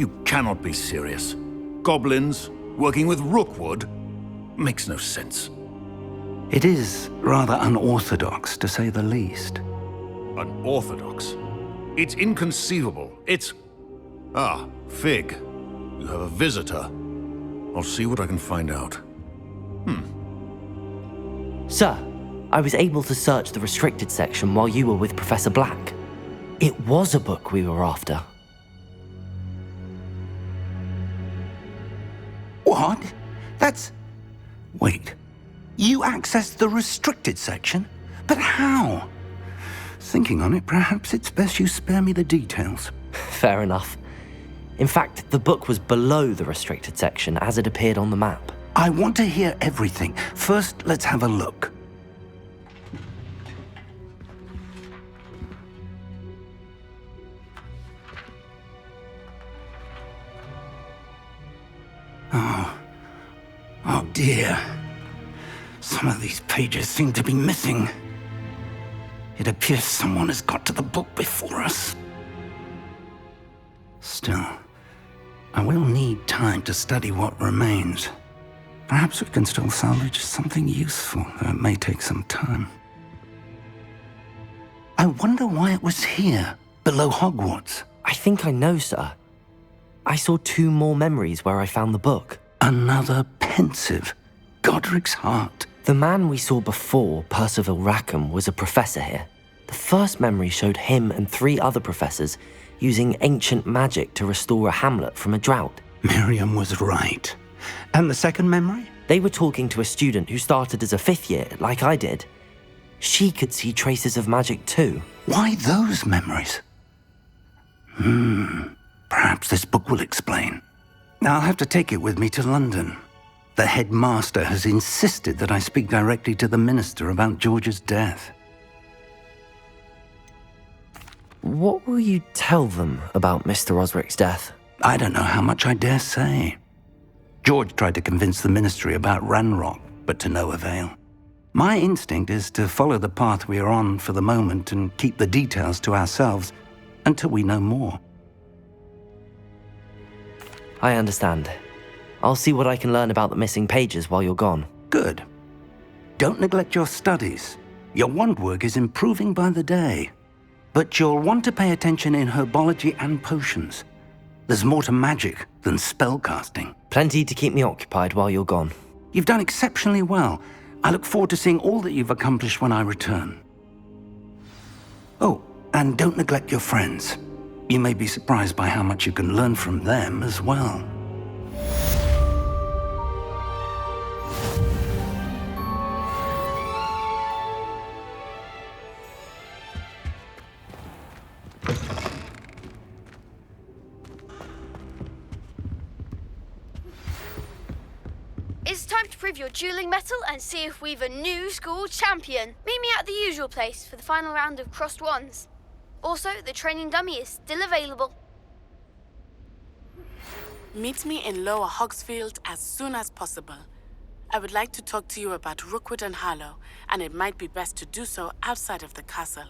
You cannot be serious. Goblins working with Rookwood? Makes no sense. It is rather unorthodox, to say the least. Unorthodox? It's inconceivable. It's... Ah, Fig. You have a visitor. I'll see what I can find out. Sir, I was able to search the restricted section while you were with Professor Black. It was a book we were after. What? That's... Wait. You accessed the restricted section? But how? Thinking on it, perhaps it's best you spare me the details. Fair enough. In fact, the book was below the restricted section as it appeared on the map. I want to hear everything. First, let's have a look. Oh dear. Some of these pages seem to be missing. It appears someone has got to the book before us. Still, I will need time to study what remains. Perhaps we can still salvage something useful, though it may take some time. I wonder why it was here, below Hogwarts. I think I know, sir. I saw 2 more memories where I found the book. Another pensive. Godric's heart. The man we saw before, Percival Rackham, was a professor here. The first memory showed him and 3 other professors using ancient magic to restore a hamlet from a drought. Miriam was right. And the second memory? They were talking to a student who started as a 5th year, like I did. She could see traces of magic too. Why those memories? Perhaps this book will explain. I'll have to take it with me to London. The headmaster has insisted that I speak directly to the minister about George's death. What will you tell them about Mr. Osric's death? I don't know how much I dare say. George tried to convince the ministry about Ranrock, but to no avail. My instinct is to follow the path we are on for the moment and keep the details to ourselves until we know more. I understand. I'll see what I can learn about the missing pages while you're gone. Good. Don't neglect your studies. Your wand work is improving by the day. But you'll want to pay attention in herbology and potions. There's more to magic than spellcasting. Plenty to keep me occupied while you're gone. You've done exceptionally well. I look forward to seeing all that you've accomplished when I return. Oh, and don't neglect your friends. You may be surprised by how much you can learn from them as well. It's time to prove your dueling mettle and see if we've a new school champion. Meet me at the usual place for the final round of crossed wands. Also, the training dummy is still available. Meet me in Lower Hogsfield as soon as possible. I would like to talk to you about Rookwood and Harlow, and it might be best to do so outside of the castle.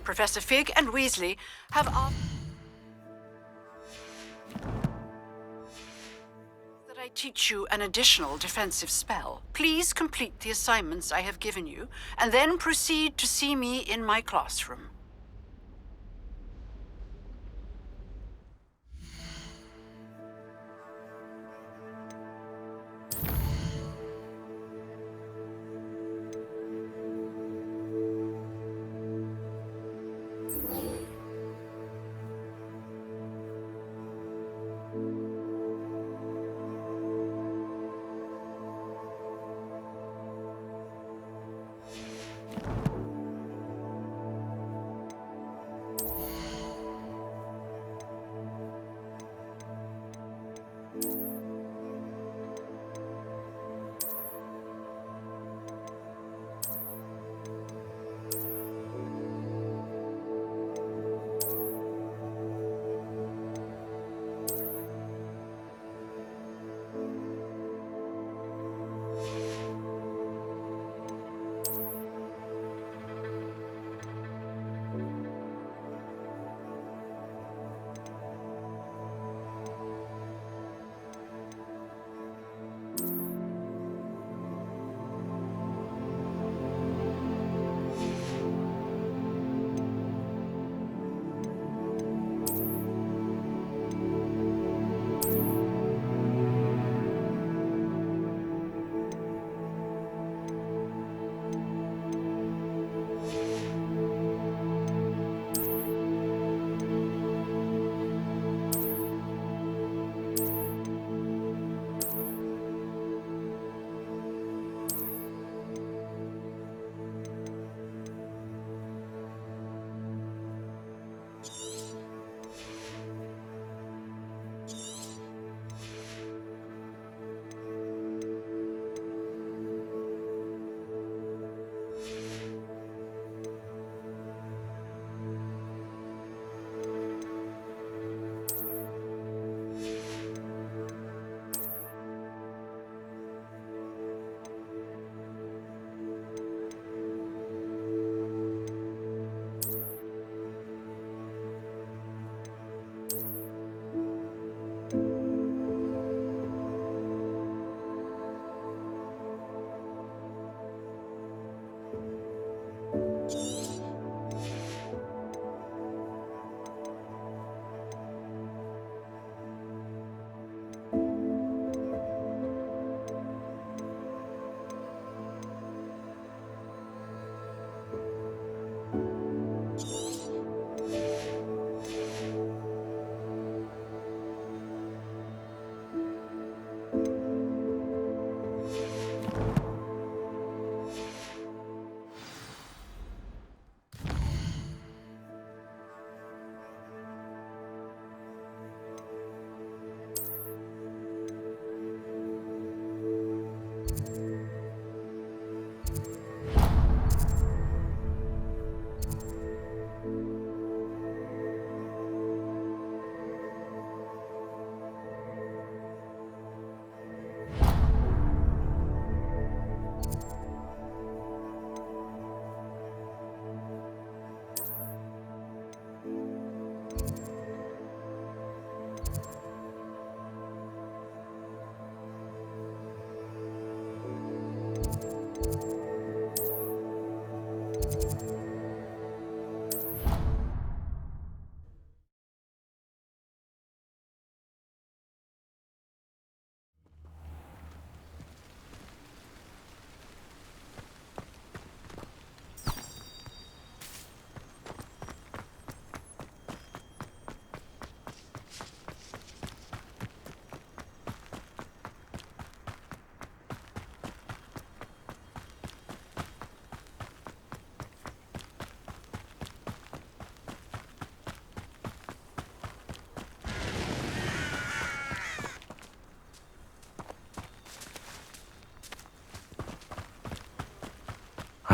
Professor Fig and Weasley have asked that I teach you an additional defensive spell. Please complete the assignments I have given you, and then proceed to see me in my classroom.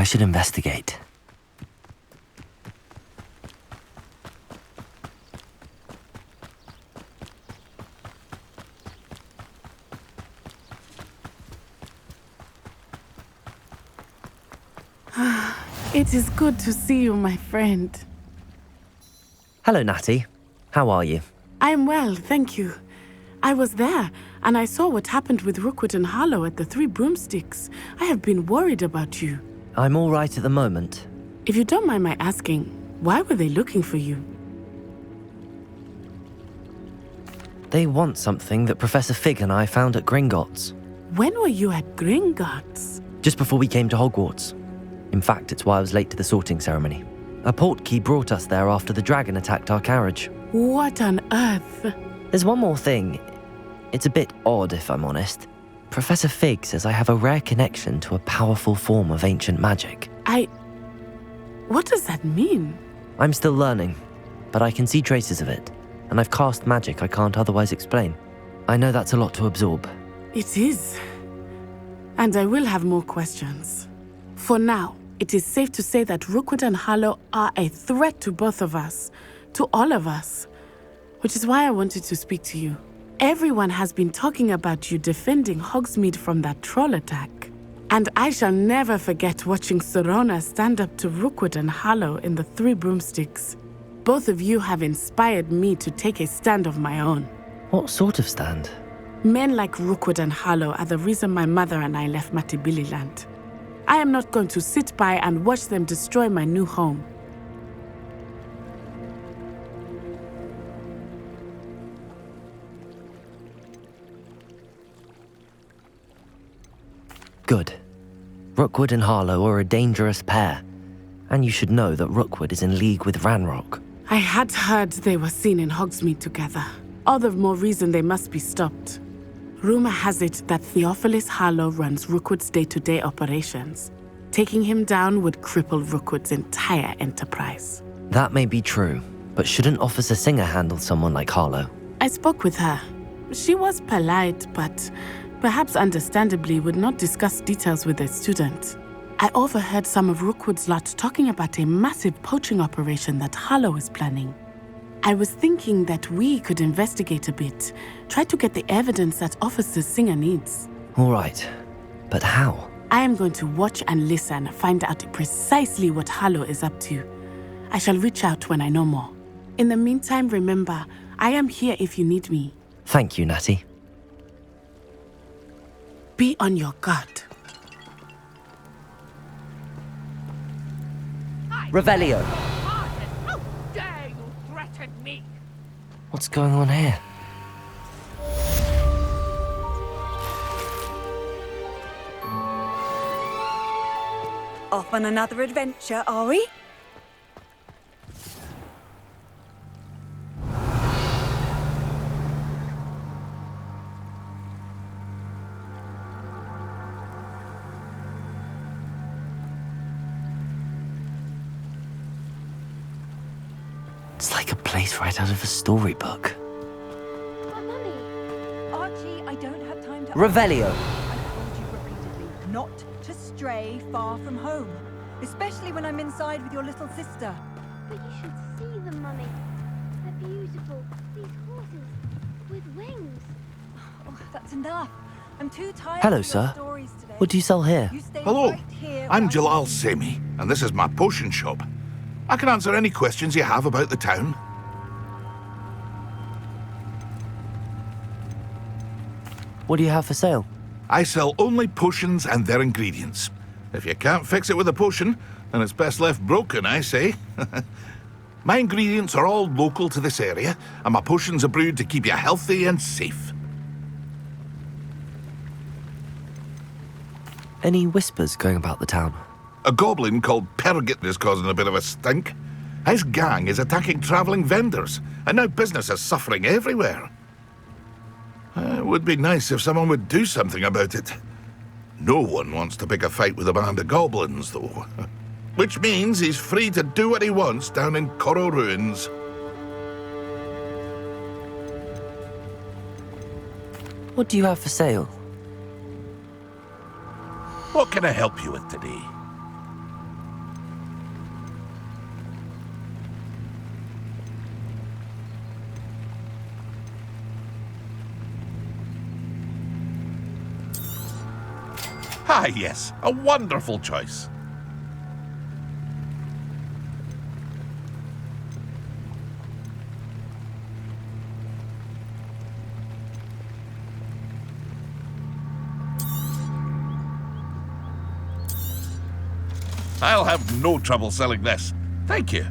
should investigate. It is good to see you, my friend. Hello, Natty. How are you? I am well, thank you. I was there, and I saw what happened with Rookwood and Harlow at the Three Broomsticks. I have been worried about you. I'm all right at the moment. If you don't mind my asking, why were they looking for you? They want something that Professor Fig and I found at Gringotts. When were you at Gringotts? Just before we came to Hogwarts. In fact, it's why I was late to the sorting ceremony. A portkey brought us there after the dragon attacked our carriage. What on earth? There's one more thing. It's a bit odd, if I'm honest. Professor Fig says I have a rare connection to a powerful form of ancient magic. What does that mean? I'm still learning, but I can see traces of it, and I've cast magic I can't otherwise explain. I know that's a lot to absorb. It is. And I will have more questions. For now, it is safe to say that Rookwood and Harlow are a threat to both of us, to all of us, which is why I wanted to speak to you. Everyone has been talking about you defending Hogsmeade from that troll attack. And I shall never forget watching Serona stand up to Rookwood and Harlow in the Three Broomsticks. Both of you have inspired me to take a stand of my own. What sort of stand? Men like Rookwood and Harlow are the reason my mother and I left Matibililand. I am not going to sit by and watch them destroy my new home. Good. Rookwood and Harlow are a dangerous pair, and you should know that Rookwood is in league with Ranrock. I had heard they were seen in Hogsmeade together. All the more reason they must be stopped. Rumor has it that Theophilus Harlow runs Rookwood's day-to-day operations. Taking him down would cripple Rookwood's entire enterprise. That may be true, but shouldn't Officer Singer handle someone like Harlow? I spoke with her. She was polite, but perhaps understandably would not discuss details with a student. I overheard some of Rookwood's lot talking about a massive poaching operation that Harlow is planning. I was thinking that we could investigate a bit, try to get the evidence that Officer Singer needs. All right, but how? I am going to watch and listen, find out precisely what Harlow is up to. I shall reach out when I know more. In the meantime, remember, I am here if you need me. Thank you, Natty. Be on your guard. Revelio! How dare you threaten me? What's going on here? Off on another adventure, are we? It's like a place right out of a storybook. But Mummy, Archie, I don't have time to... Revelio! I've told you repeatedly not to stray far from home. Especially when I'm inside with your little sister. but you should see them, Mummy. They're beautiful. These horses with wings. Oh, that's enough. I'm too tired Hello, of your sir. stories today. What do you sell here? You stay Hello, right here I'm while I Jalal see you. Semi, and this is my potion shop. I can answer any questions you have about the town. What do you have for sale? I sell only potions and their ingredients. If you can't fix it with a potion, then it's best left broken, I say. My ingredients are all local to this area, and my potions are brewed to keep you healthy and safe. Any whispers going about the town? A goblin called Pergit is causing a bit of a stink. His gang is attacking travelling vendors, and now business is suffering everywhere. It would be nice if someone would do something about it. No one wants to pick a fight with a band of goblins, though. Which means he's free to do what he wants down in Corro Ruins. What do you have for sale? What can I help you with today? Ah, yes, a wonderful choice. I'll have no trouble selling this. Thank you.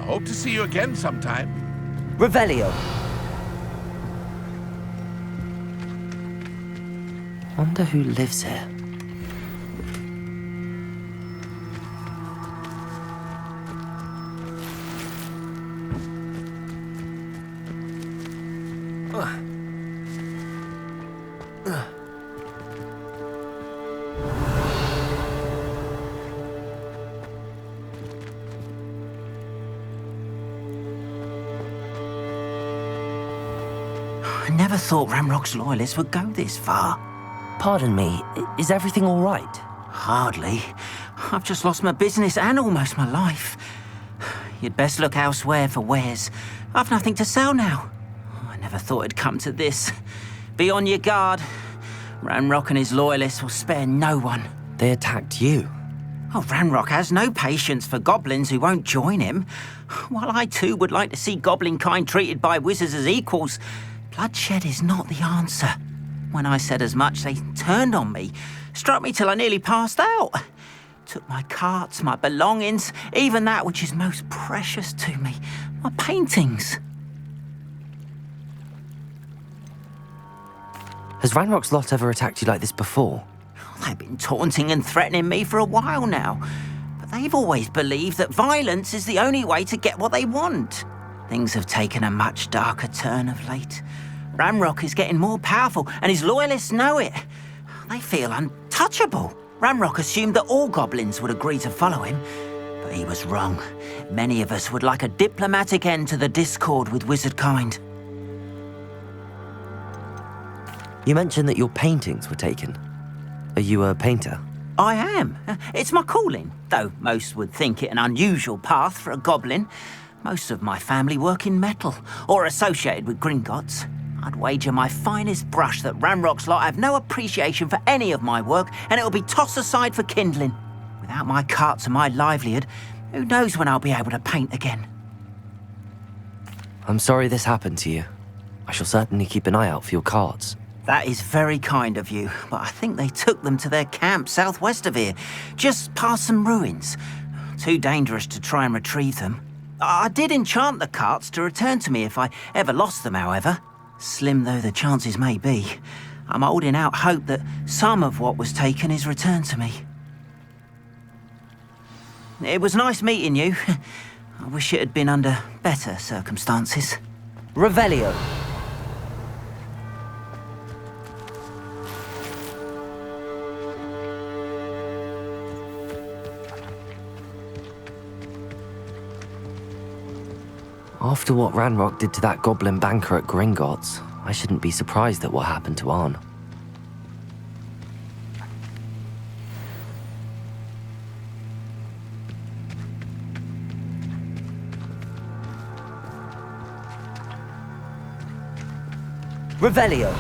I hope to see you again sometime. Revelio. Wonder who lives here. I never thought Ranrock's loyalists would go this far. Pardon me, is everything all right? Hardly. I've just lost my business and almost my life. You'd best look elsewhere for wares. I've nothing to sell now. I never thought it'd come to this. Be on your guard. Ranrock and his loyalists will spare no one. They attacked you. Oh, Ranrock has no patience for goblins who won't join him. While I too would like to see goblin kind treated by wizards as equals, bloodshed is not the answer. When I said as much, they turned on me, struck me till I nearly passed out. Took my carts, my belongings, even that which is most precious to me, my paintings. Has Ranrock's lot ever attacked you like this before? They've been taunting and threatening me for a while now, but they've always believed that violence is the only way to get what they want. Things have taken a much darker turn of late. Ranrock is getting more powerful, and his loyalists know it. They feel untouchable. Ranrock assumed that all goblins would agree to follow him, but he was wrong. Many of us would like a diplomatic end to the discord with wizard kind. You mentioned that your paintings were taken. Are you a painter? I am. It's my calling, though most would think it an unusual path for a goblin. Most of my family work in metal, or associated with Gringotts. I'd wager my finest brush that Ranrock's lot have no appreciation for any of my work, and it'll be tossed aside for kindling. Without my carts and my livelihood, who knows when I'll be able to paint again? I'm sorry this happened to you. I shall certainly keep an eye out for your carts. That is very kind of you, but I think they took them to their camp southwest of here, just past some ruins. Too dangerous to try and retrieve them. I did enchant the carts to return to me if I ever lost them, however. Slim though the chances may be, I'm holding out hope that some of what was taken is returned to me. It was nice meeting you. I wish it had been under better circumstances. Revelio. After what Ranrock did to that goblin banker at Gringotts, I shouldn't be surprised at what happened to Arn. Revelio.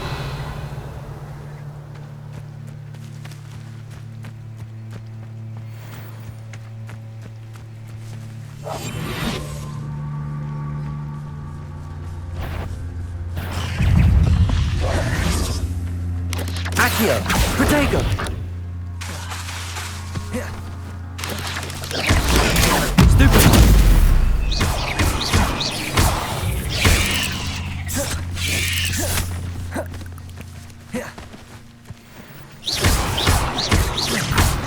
Accio! Protego! Stupid!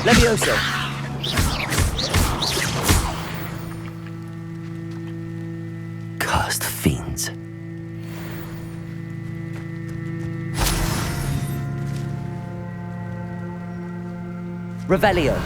Levioso! Cursed fiends. Revelio.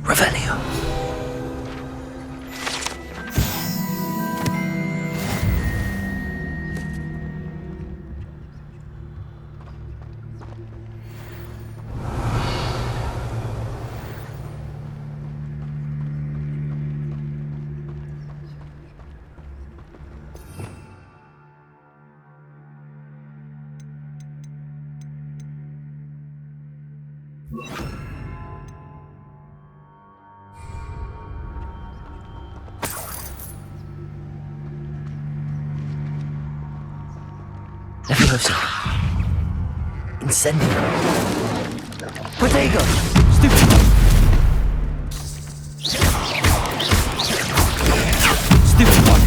Revelio. Leviosa. Incendio. Protego. Stupid. Stupid one.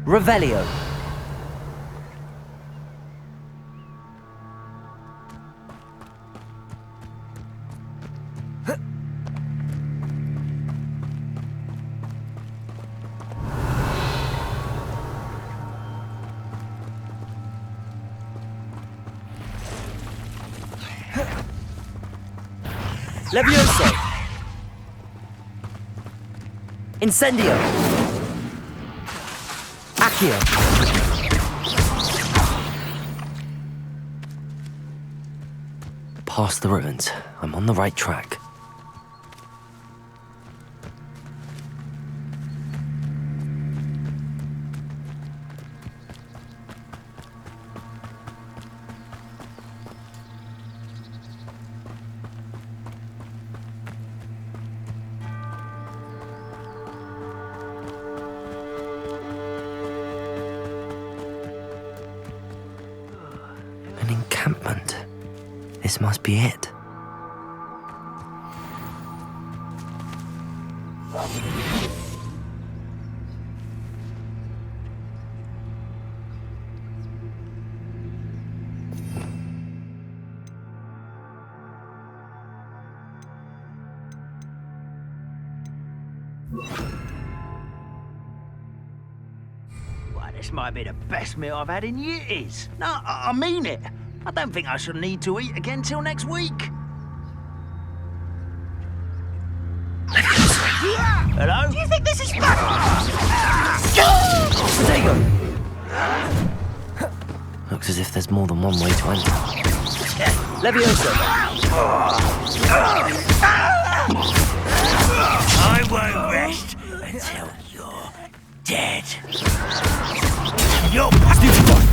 Revelio. Levioso. Incendio. Accio. Past the ruins. I'm on the right track. An encampment. This must be it. Well, this might be the best meal I've had in years. No, I mean it. I don't think I shall need to eat again till next week. Hello? Do you think this is fun? Protego. Looks as if there's more than one way to enter. Leviosa. I won't rest until you're dead. You're stupid one.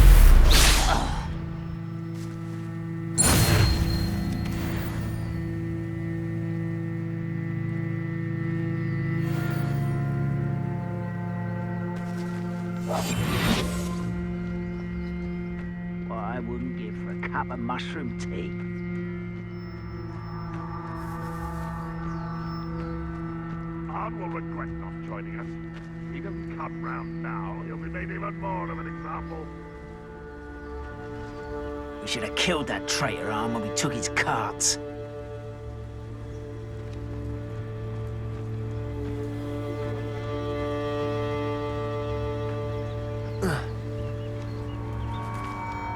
What I wouldn't give for a cup of mushroom tea. Ard will regret not joining us. He doesn't come round now. He'll be made even more of an example. We should have killed that traitor arm when we took his carts.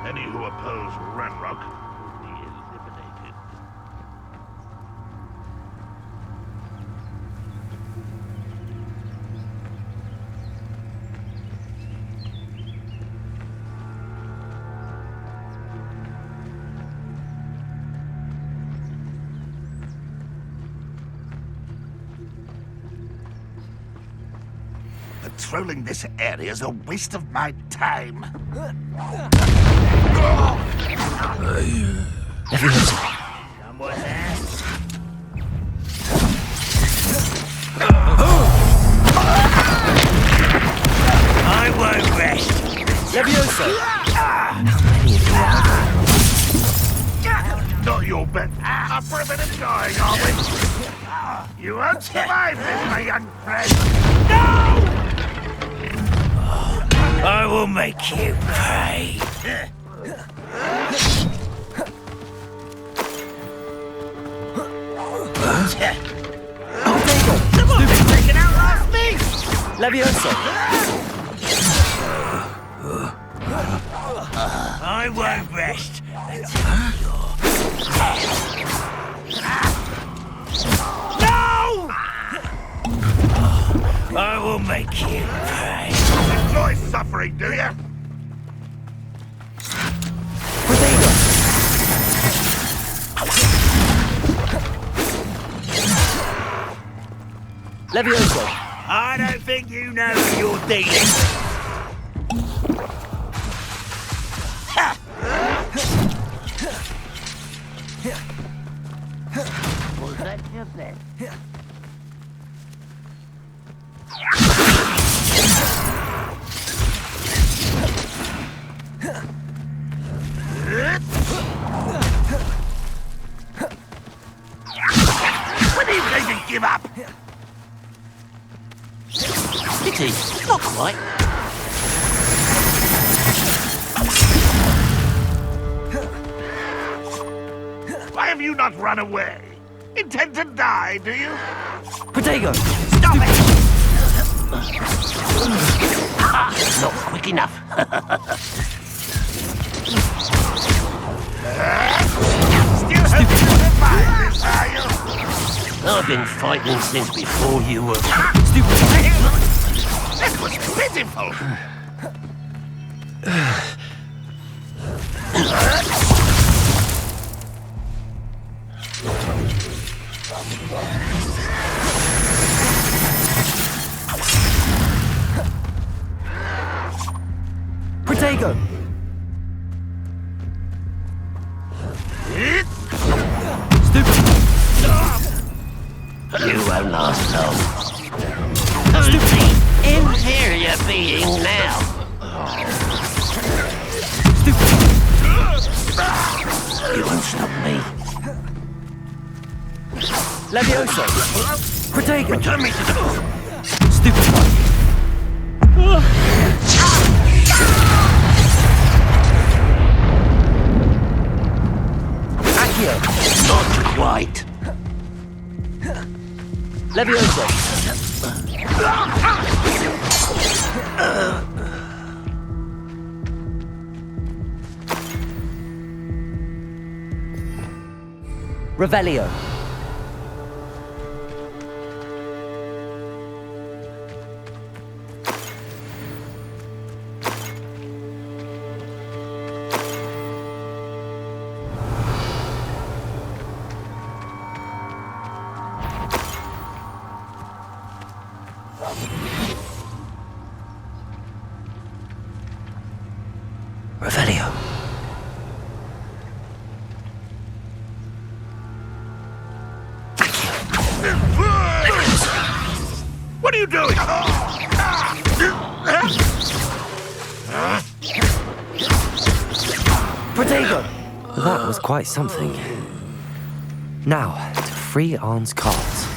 Any who oppose Ranrock will be eliminated. Patrolling this area is a waste of my time. Leviosa. Someone there? I won't rest. Leviosa. How many of you are there? Not your bet. Up for a bit of dying, are we? You won't survive this, my young friend. I will make you pay. Someone's taken out last me! Levioso! I won't rest until No! I will make you pay. Enjoy suffering, do you? Levioso! I don't think you know who you're dealing with. Was that your best? When are you going to give up? Pity, not quite. Why have you not run away? Intend to die, do you? Protego! Stop it! Not quick enough. Still hoping to survive this, are you? I've been fighting since before you were... Stupid! That was pitiful! Protego! You won't last long. Who's the inferior being now? You won't stop me. Levioso! Protego! Return me to the... Stupid one! Accio! Not quite. Levioso! Revelio! Revelio. What are you doing? Protego! That was quite something. Now, to free Arn's cards.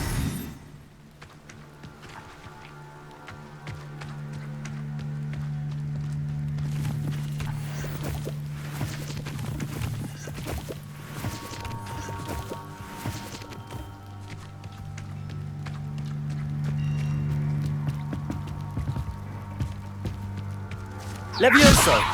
Levioso!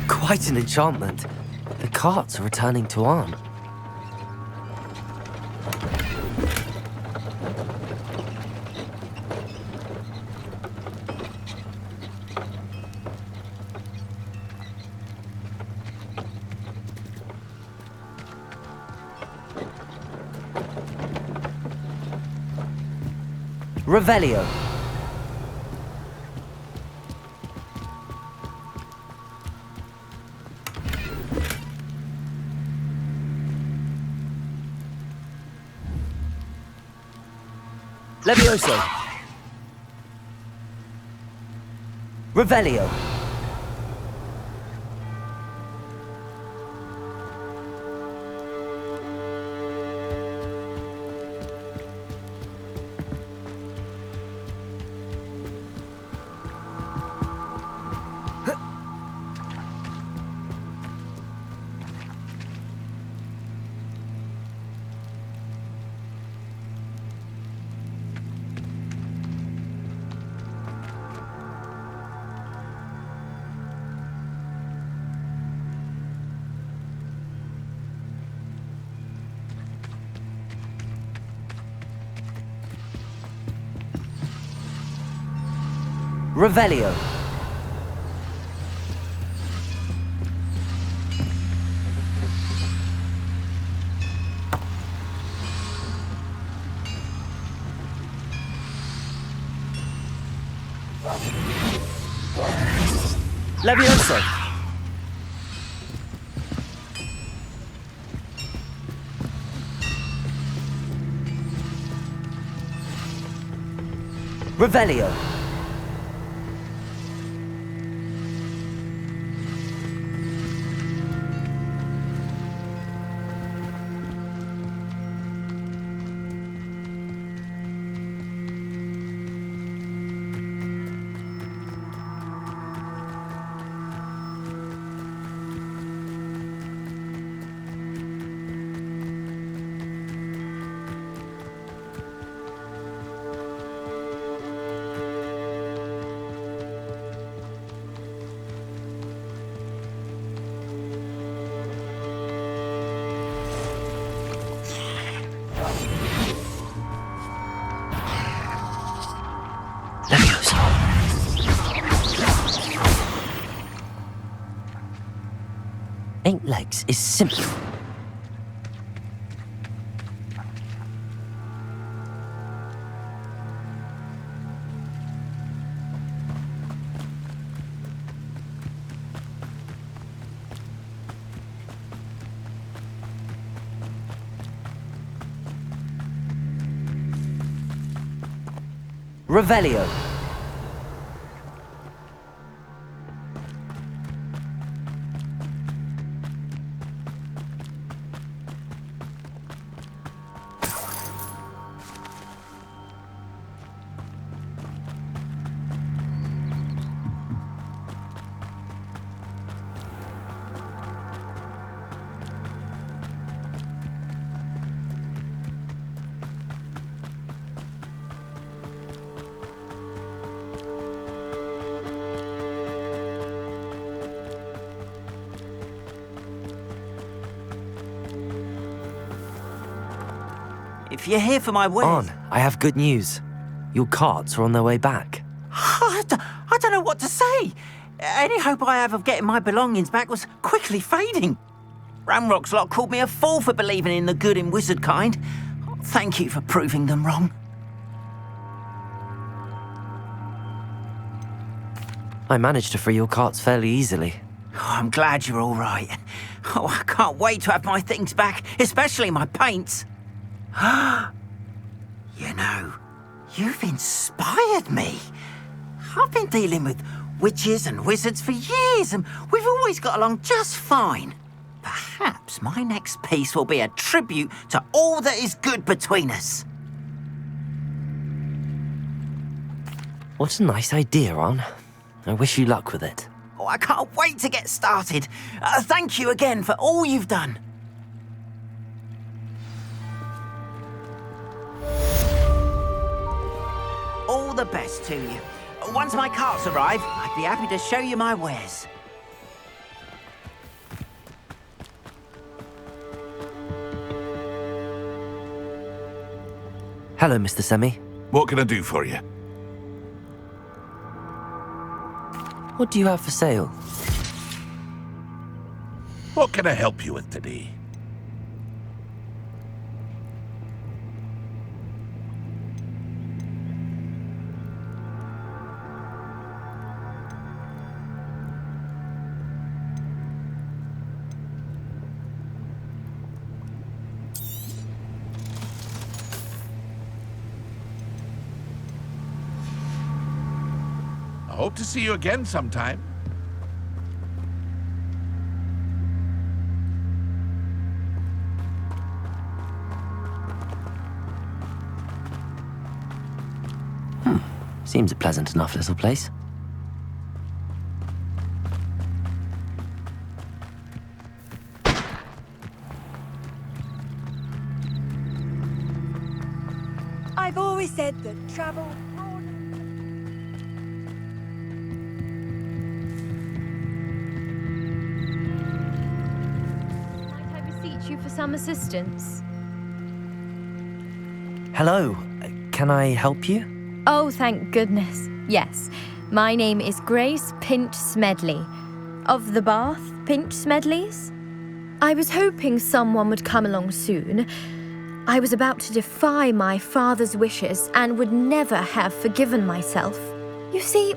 Quite an enchantment. The carts are returning to Arn. Revelio. Levioso. Revelio. Revelio. Levioso. Revelio. Eight legs is simple. Revelio. If you're here for my wares... On, I have good news. Your carts are on their way back. I don't know what to say. Any hope I have of getting my belongings back was quickly fading. Ramrock's lot called me a fool for believing in the good in wizard kind. Thank you for proving them wrong. I managed to free your carts fairly easily. Oh, I'm glad you're all right. Oh, I can't wait to have my things back, especially my paints. You know, you've inspired me. I've been dealing with witches and wizards for years, and we've always got along just fine. Perhaps my next piece will be a tribute to all that is good between us. What a nice idea, Ron. I wish you luck with it. Oh, I can't wait to get started. Thank you again for all you've done. All the best to you. Once my carts arrive, I'd be happy to show you my wares. Hello, Mr. Semi. What can I do for you? What do you have for sale? What can I help you with today? I hope to see you again sometime. Seems a pleasant enough little place. I've always said that travel... Might I beseech you for some assistance? Hello, can I help you? Oh, thank goodness. Yes. My name is Grace Pinch Smedley. Of the Bath Pinch Smedleys? I was hoping someone would come along soon. I was about to defy my father's wishes and would never have forgiven myself. You see,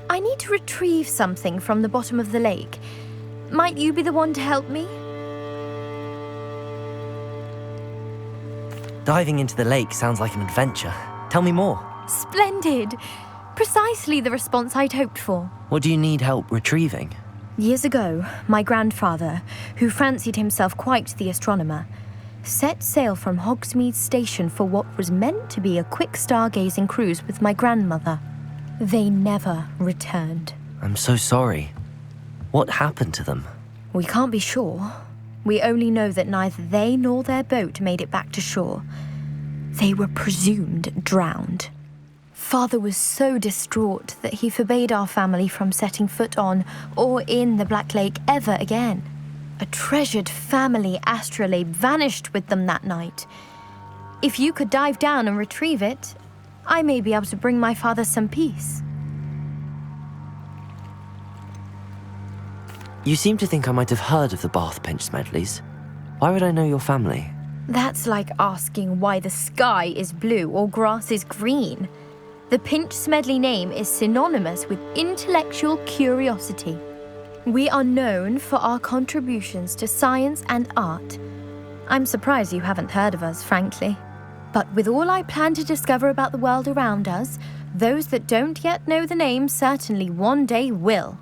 I need to retrieve something from the bottom of the lake. Might you be the one to help me? Diving into the lake sounds like an adventure. Tell me more. Splendid! Precisely the response I'd hoped for. What do you need help retrieving? Years ago, my grandfather, who fancied himself quite the astronomer, set sail from Hogsmeade Station for what was meant to be a quick stargazing cruise with my grandmother. They never returned. I'm so sorry. What happened to them? We can't be sure. We only know that neither they nor their boat made it back to shore. They were presumed drowned. Father was so distraught that he forbade our family from setting foot on or in the Black Lake ever again. A treasured family astrolabe vanished with them that night. If you could dive down and retrieve it, I may be able to bring my father some peace. You seem to think I might have heard of the Bath Pinch Smedleys. Why would I know your family? That's like asking why the sky is blue or grass is green. The Pinch Smedley name is synonymous with intellectual curiosity. We are known for our contributions to science and art. I'm surprised you haven't heard of us, frankly. But with all I plan to discover about the world around us, those that don't yet know the name certainly one day will.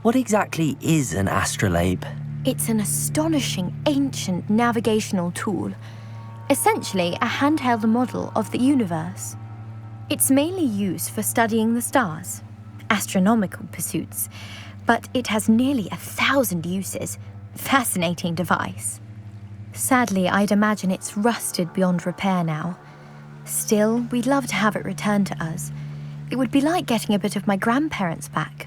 What exactly is an astrolabe? It's an astonishing ancient navigational tool. Essentially a handheld model of the universe. It's mainly used for studying the stars, astronomical pursuits, but it has nearly 1,000 uses. Fascinating device. Sadly, I'd imagine it's rusted beyond repair now. Still, we'd love to have it returned to us. It would be like getting a bit of my grandparents back.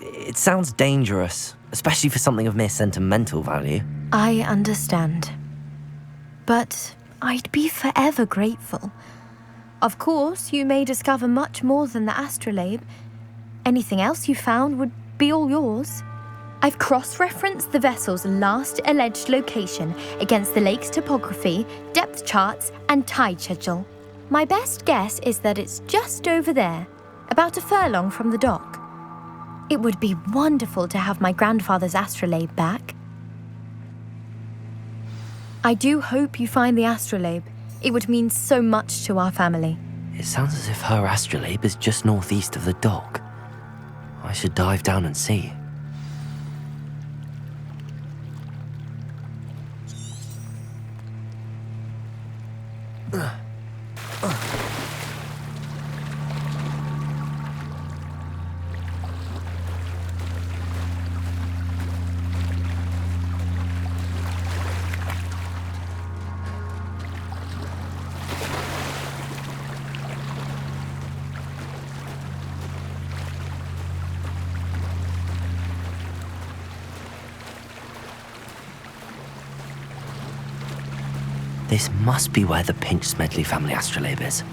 It sounds dangerous, especially for something of mere sentimental value. I understand. But I'd be forever grateful. Of course, you may discover much more than the astrolabe. Anything else you found would be all yours. I've cross-referenced the vessel's last alleged location against the lake's topography, depth charts, and tide schedule. My best guess is that it's just over there, about a furlong from the dock. It would be wonderful to have my grandfather's astrolabe back. I do hope you find the astrolabe. It would mean so much to our family. It sounds as if her astrolabe is just northeast of the dock. I should dive down and see. This must be where the Pinch Smedley family astrolabe is.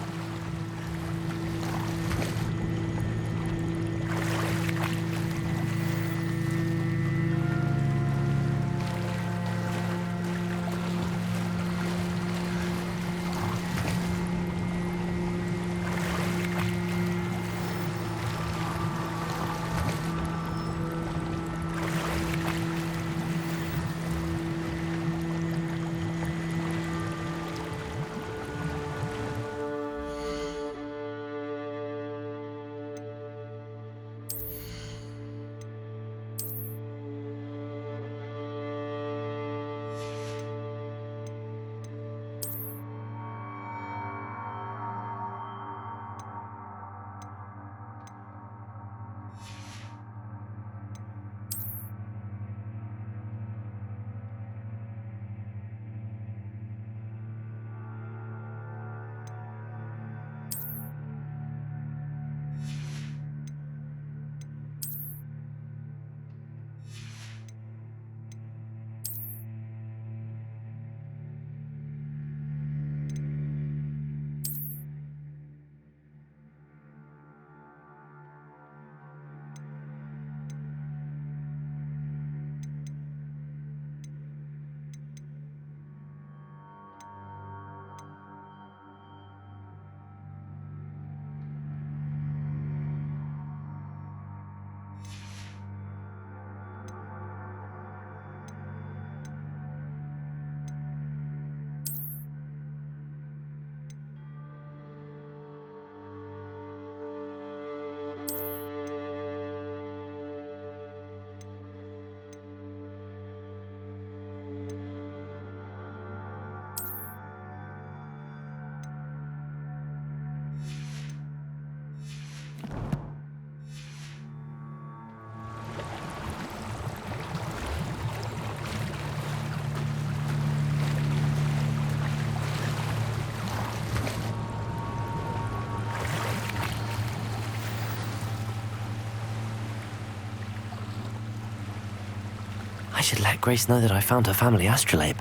I should let Grace know that I found her family astrolabe.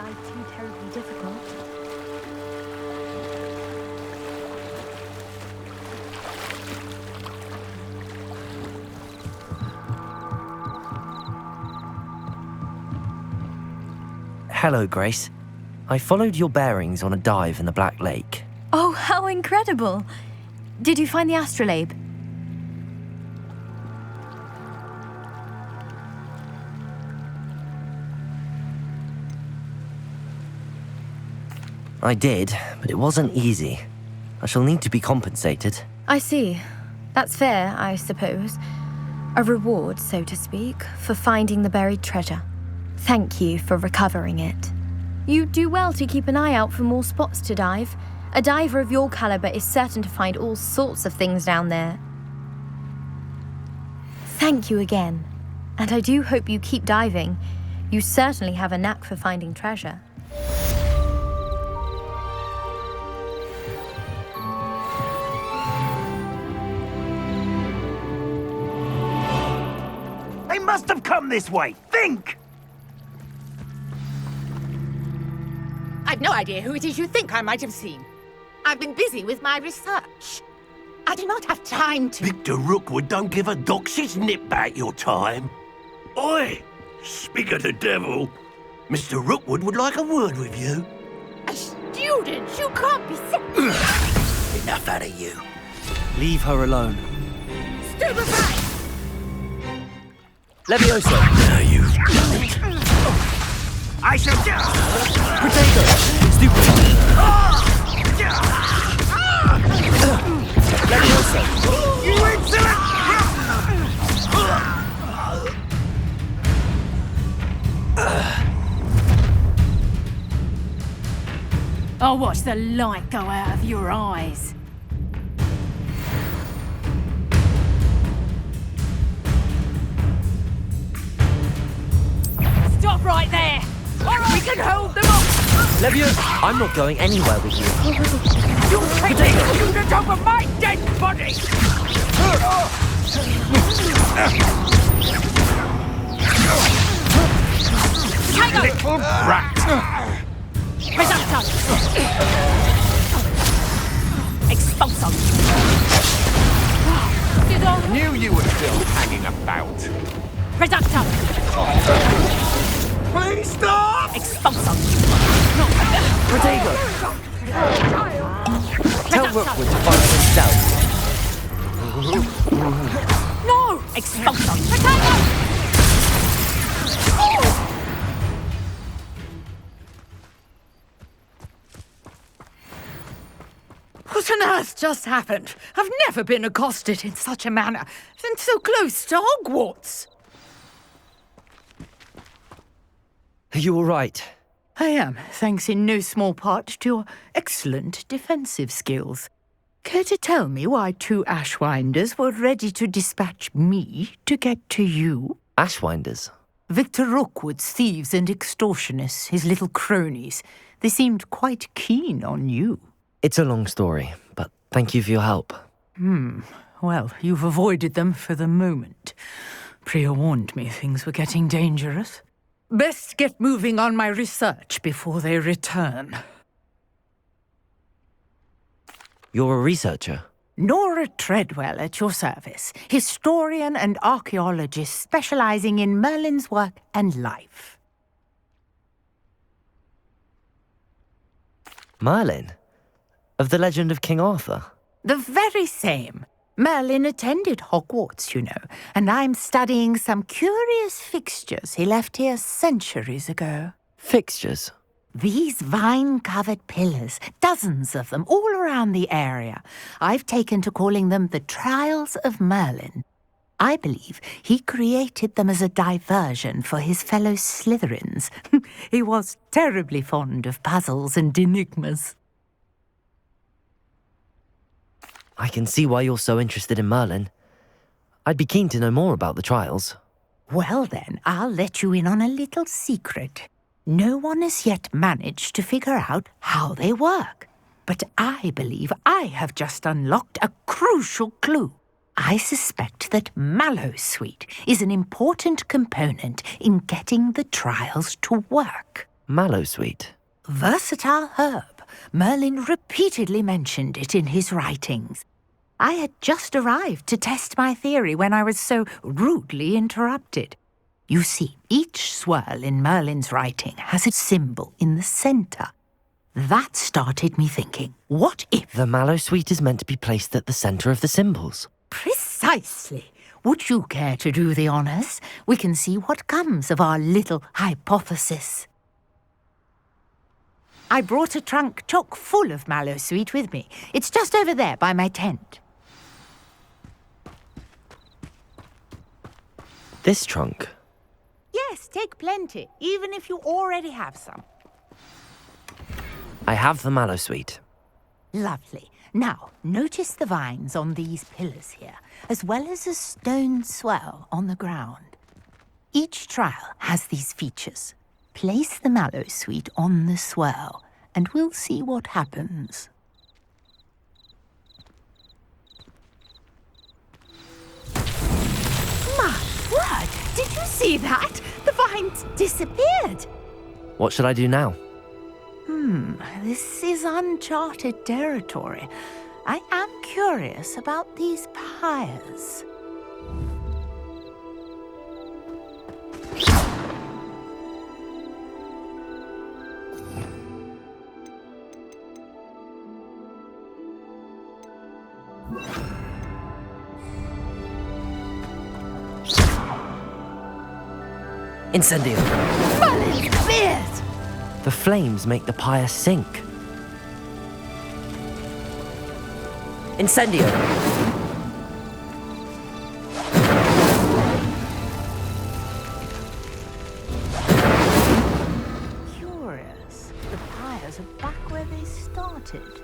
Too terribly difficult. Hello, Grace. I followed your bearings on a dive in the Black Lake. Oh, how incredible! Did you find the astrolabe? I did, but it wasn't easy. I shall need to be compensated. I see. That's fair, I suppose. A reward, so to speak, for finding the buried treasure. Thank you for recovering it. You do well to keep an eye out for more spots to dive. A diver of your caliber is certain to find all sorts of things down there. Thank you again. And I do hope you keep diving. You certainly have a knack for finding treasure. They must have come this way. Think! I've no idea who it is you think I might have seen. I've been busy with my research. I do not have time to... Victor Rookwood don't give a doxy's nip back your time. Oi! Speak of the devil. Mr. Rookwood would like a word with you. A student? You can't be Enough out of you. Leave her alone. Stupefy! Levioso! Now you... I shall just... Potato! Stupid! Levioso! You insolent... I'll watch the light go out of your eyes. Stop right there! We can hold them off! Levioso! I'm not going anywhere with you. You'll take me to the top of my dead body! Hang on! Little brat! Resumption! Expulsum! Knew you were still hanging about. Resumption! Please stop! Expulsum! Protego! Tell Rookwood to find himself. No! Expulsum! Protego! What on earth just happened? I've never been accosted in such a manner, and so close to Hogwarts. Are you all right? I am, thanks in no small part to your excellent defensive skills. Care to tell me why two Ashwinders were ready to dispatch me to get to you? Ashwinders? Victor Rookwood's thieves and extortionists, his little cronies. They seemed quite keen on you. It's a long story, but thank you for your help. Well, you've avoided them for the moment. Priya warned me things were getting dangerous. Best get moving on my research before they return. You're a researcher? Nora Treadwell at your service, historian and archaeologist specializing in Merlin's work and life. Merlin? Of the legend of King Arthur? The very same. Merlin attended Hogwarts, you know, and I'm studying some curious fixtures he left here centuries ago. Fixtures? These vine-covered pillars, dozens of them, all around the area. I've taken to calling them the Trials of Merlin. I believe he created them as a diversion for his fellow Slytherins. He was terribly fond of puzzles and enigmas. I can see why you're so interested in Merlin. I'd be keen to know more about the trials. Well then, I'll let you in on a little secret. No one has yet managed to figure out how they work. But I believe I have just unlocked a crucial clue. I suspect that Mallowsweet is an important component in getting the trials to work. Mallowsweet? Versatile herb. Merlin repeatedly mentioned it in his writings. I had just arrived to test my theory when I was so rudely interrupted. You see, each swirl in Merlin's writing has a symbol in the centre. That started me thinking, what if... The Mallowsweet is meant to be placed at the centre of the symbols. Precisely. Would you care to do the honours? We can see what comes of our little hypothesis. I brought a trunk chock full of Mallowsweet with me. It's just over there by my tent. This trunk? Yes, take plenty, even if you already have some. I have the Mallowsweet. Lovely. Now, notice the vines on these pillars here, as well as a stone swell on the ground. Each trial has these features. Place the Mallowsweet on the swell, and we'll see what happens. My word! Did you see that? The vines disappeared! What should I do now? This is uncharted territory. I am curious about these pyres. Incendio! Merlin's beard! The flames make the pyre sink. Incendio! Curious. The pyres are back where they started.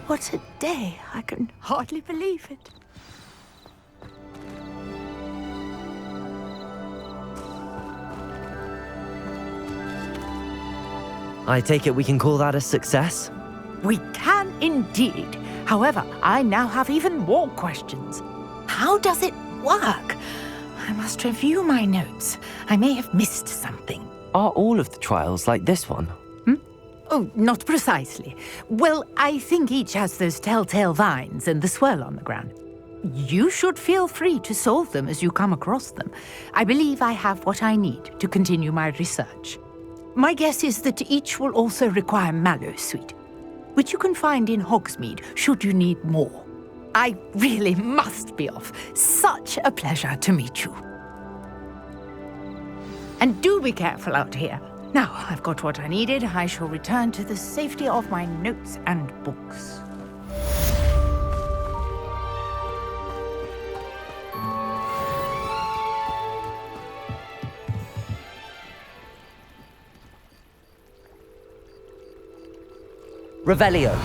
What a day! I can hardly believe it. I take it we can call that a success? We can indeed. However, I now have even more questions. How does it work? I must review my notes. I may have missed something. Are all of the trials like this one? Oh, not precisely. Well, I think each has those telltale vines and the swirl on the ground. You should feel free to solve them as you come across them. I believe I have what I need to continue my research. My guess is that each will also require Mallowsweet, which you can find in Hogsmeade should you need more. I really must be off. Such a pleasure to meet you. And do be careful out here. Now I've got what I needed, I shall return to the safety of my notes and books. Revelio.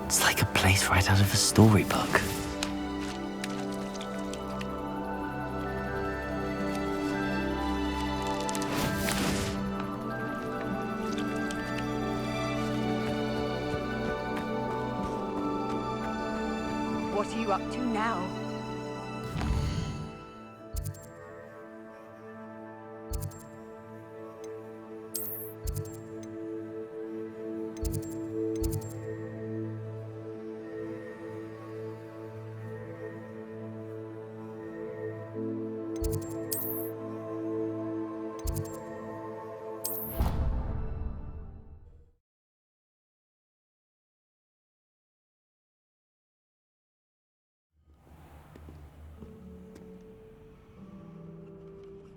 It's like a place right out of a storybook. What are you up to now?